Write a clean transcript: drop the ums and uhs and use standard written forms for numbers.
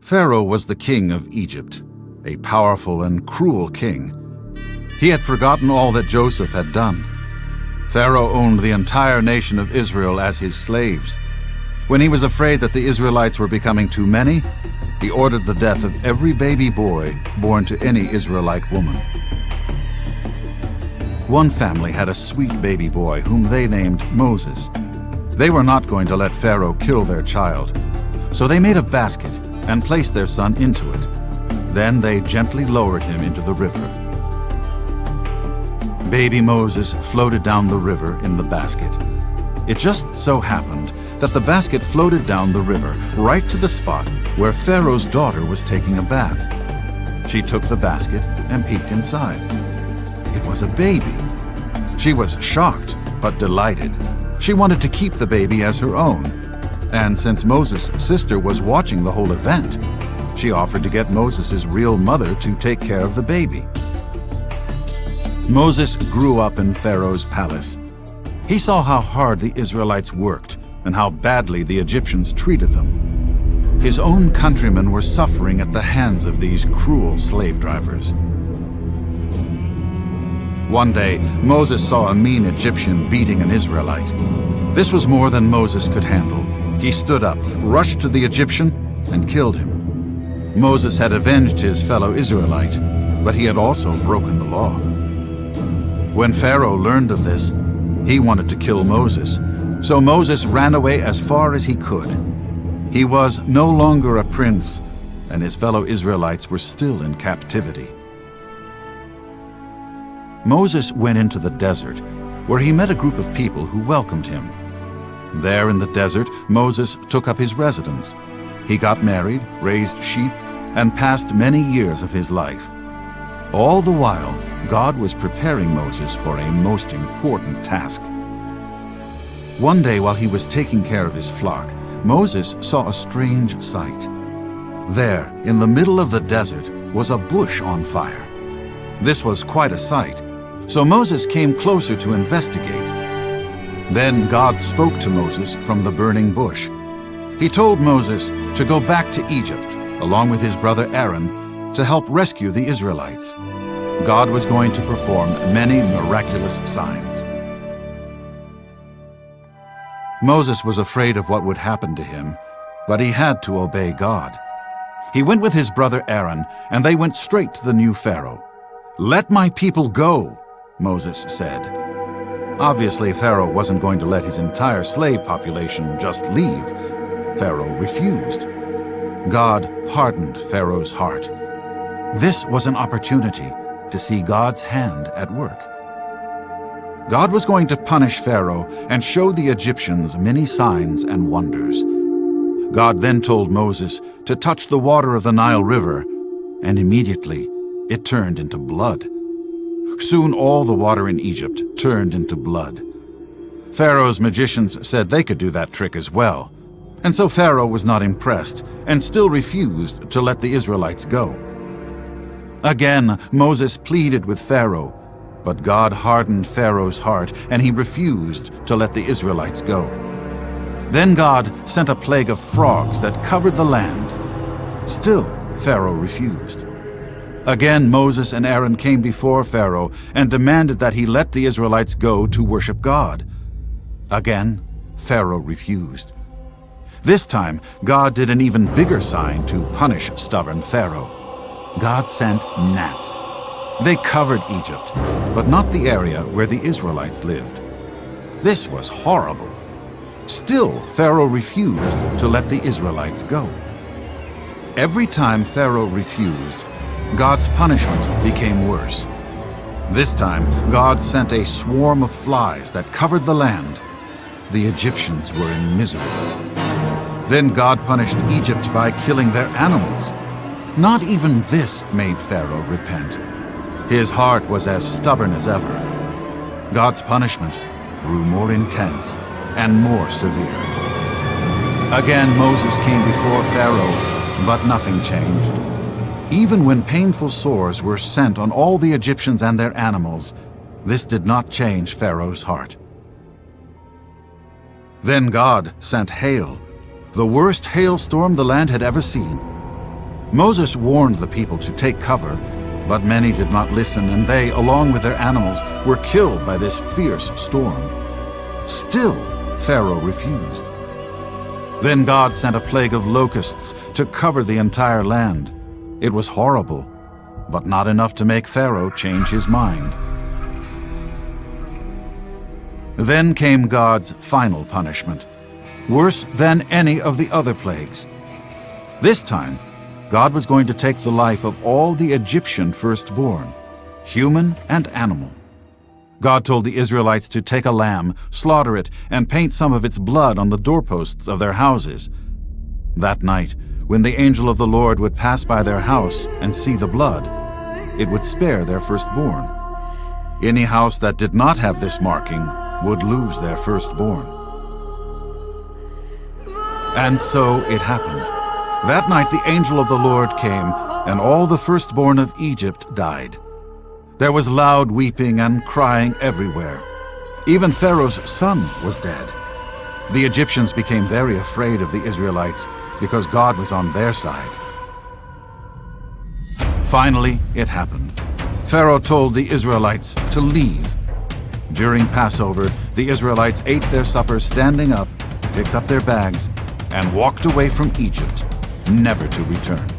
Pharaoh was the king of Egypt, a powerful and cruel king. He had forgotten all that Joseph had done. Pharaoh owned the entire nation of Israel as his slaves. When he was afraid that the Israelites were becoming too many, he ordered the death of every baby boy born to any Israelite woman. One family had a sweet baby boy whom they named Moses. They were not going to let Pharaoh kill their child, so they made a basket and placed their son into it. Then they gently lowered him into the river. Baby Moses floated down the river in the basket. It just so happened that the basket floated down the river right to the spot where Pharaoh's daughter was taking a bath. She took the basket and peeked inside. It was a baby. She was shocked but delighted. She wanted to keep the baby as her own. And since Moses' sister was watching the whole event, she offered to get Moses' real mother to take care of the baby. Moses grew up in Pharaoh's palace. He saw how hard the Israelites worked and how badly the Egyptians treated them. His own countrymen were suffering at the hands of these cruel slave drivers. One day, Moses saw a mean Egyptian beating an Israelite. This was more than Moses could handle. He stood up, rushed to the Egyptian, and killed him. Moses had avenged his fellow Israelite, but he had also broken the law. When Pharaoh learned of this, he wanted to kill Moses, so Moses ran away as far as he could. He was no longer a prince, and his fellow Israelites were still in captivity. Moses went into the desert, where he met a group of people who welcomed him. There in the desert, Moses took up his residence. He got married, raised sheep, and passed many years of his life. All the while, God was preparing Moses for a most important task. One day, while he was taking care of his flock, Moses saw a strange sight. There, in the middle of the desert, was a bush on fire. This was quite a sight, so Moses came closer to investigate. Then God spoke to Moses from the burning bush. He told Moses to go back to Egypt, along with his brother Aaron, to help rescue the Israelites. God was going to perform many miraculous signs. Moses was afraid of what would happen to him, but he had to obey God. He went with his brother Aaron, and they went straight to the new Pharaoh. "Let my people go," Moses said. Obviously, Pharaoh wasn't going to let his entire slave population just leave. Pharaoh refused. God hardened Pharaoh's heart. This was an opportunity to see God's hand at work. God was going to punish Pharaoh and show the Egyptians many signs and wonders. God then told Moses to touch the water of the Nile River, and immediately it turned into blood. Soon all the water in Egypt turned into blood. Pharaoh's magicians said they could do that trick as well, and so Pharaoh was not impressed and still refused to let the Israelites go. Again, Moses pleaded with Pharaoh, but God hardened Pharaoh's heart, and he refused to let the Israelites go. Then God sent a plague of frogs that covered the land. Still, Pharaoh refused. Again, Moses and Aaron came before Pharaoh and demanded that he let the Israelites go to worship God. Again, Pharaoh refused. This time, God did an even bigger sign to punish stubborn Pharaoh. God sent gnats. They covered Egypt, but not the area where the Israelites lived. This was horrible. Still, Pharaoh refused to let the Israelites go. Every time Pharaoh refused, God's punishment became worse. This time, God sent a swarm of flies that covered the land. The Egyptians were in misery. Then God punished Egypt by killing their animals. Not even this made Pharaoh repent. His heart was as stubborn as ever. God's punishment grew more intense and more severe. Again, Moses came before Pharaoh, but nothing changed. Even when painful sores were sent on all the Egyptians and their animals, this did not change Pharaoh's heart. Then God sent hail, the worst hailstorm the land had ever seen. Moses warned the people to take cover, but many did not listen, and they, along with their animals, were killed by this fierce storm. Still, Pharaoh refused. Then God sent a plague of locusts to cover the entire land. It was horrible, but not enough to make Pharaoh change his mind. Then came God's final punishment, worse than any of the other plagues. This time, God was going to take the life of all the Egyptian firstborn, human and animal. God told the Israelites to take a lamb, slaughter it, and paint some of its blood on the doorposts of their houses. That night, when the angel of the Lord would pass by their house and see the blood, it would spare their firstborn. Any house that did not have this marking would lose their firstborn. And so it happened. That night the angel of the Lord came, and all the firstborn of Egypt died. There was loud weeping and crying everywhere. Even Pharaoh's son was dead. The Egyptians became very afraid of the Israelites because God was on their side. Finally, it happened. Pharaoh told the Israelites to leave. During Passover, the Israelites ate their supper standing up, picked up their bags, and walked away from Egypt, never to return.